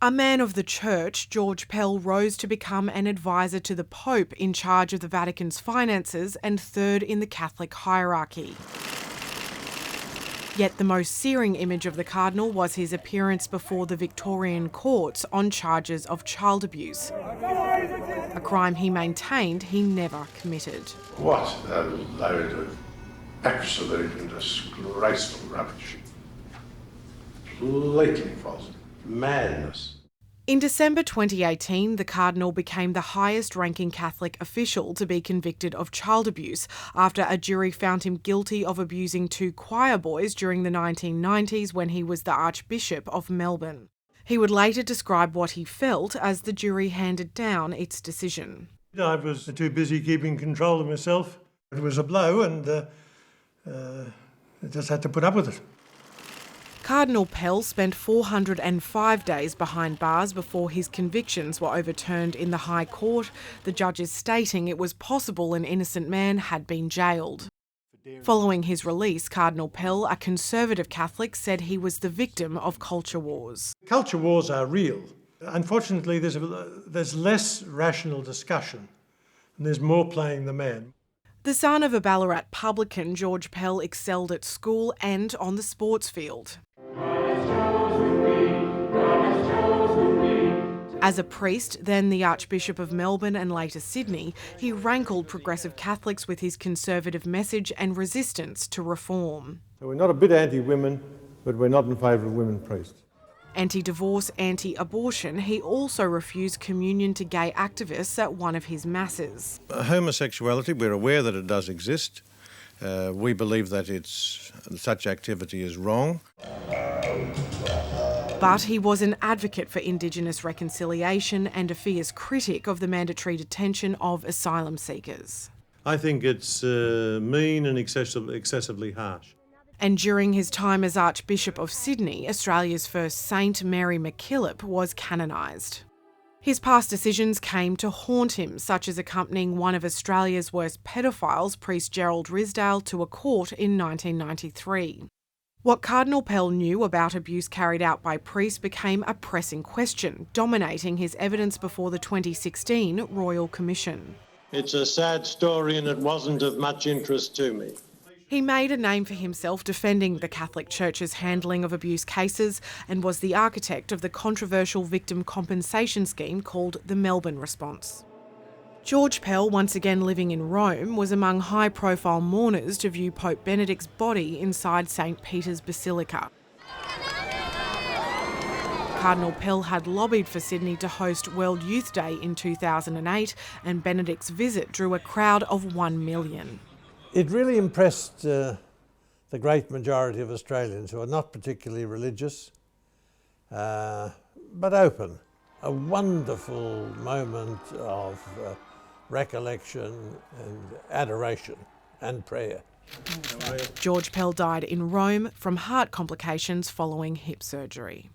A man of the Church, George Pell rose to become an advisor to the Pope in charge of the Vatican's finances and third in the Catholic hierarchy. Yet the most searing image of the Cardinal was his appearance before the Victorian courts on charges of child abuse, a crime he maintained he never committed. What a load of absolutely disgraceful rubbish. Completely false. Madness. In December 2018, the Cardinal became the highest-ranking Catholic official to be convicted of child abuse after a jury found him guilty of abusing 2 choir boys during the 1990s when he was the Archbishop of Melbourne. He would later describe what he felt as the jury handed down its decision. I was too busy keeping control of myself. It was a blow and I just had to put up with it. Cardinal Pell spent 405 days behind bars before his convictions were overturned in the High Court, the judges stating it was possible an innocent man had been jailed. Following his release, Cardinal Pell, a conservative Catholic, said he was the victim of culture wars. Culture wars are real. Unfortunately, there's less rational discussion and there's more playing the man. The son of a Ballarat publican, George Pell excelled at school and on the sports field. As a priest, then the Archbishop of Melbourne and later Sydney, he rankled progressive Catholics with his conservative message and resistance to reform. So we're not a bit anti-women, but we're not in favour of women priests. Anti-divorce, anti-abortion, he also refused communion to gay activists at one of his masses. Homosexuality, we're aware that it does exist. We believe that such activity is wrong. But he was an advocate for Indigenous reconciliation and a fierce critic of the mandatory detention of asylum seekers. I think it's mean and excessively harsh. And during his time as Archbishop of Sydney, Australia's first saint, Mary MacKillop, was canonised. His past decisions came to haunt him, such as accompanying one of Australia's worst pedophiles, priest Gerald Risdale, to a court in 1993. What Cardinal Pell knew about abuse carried out by priests became a pressing question, dominating his evidence before the 2016 Royal Commission. It's a sad story and it wasn't of much interest to me. He made a name for himself defending the Catholic Church's handling of abuse cases and was the architect of the controversial victim compensation scheme called the Melbourne Response. George Pell, once again living in Rome, was among high-profile mourners to view Pope Benedict's body inside St. Peter's Basilica. Cardinal Pell had lobbied for Sydney to host World Youth Day in 2008, and Benedict's visit drew a crowd of 1 million. It really impressed the great majority of Australians who are not particularly religious, but open. A wonderful moment of recollection and adoration and prayer. George Pell died in Rome from heart complications following hip surgery.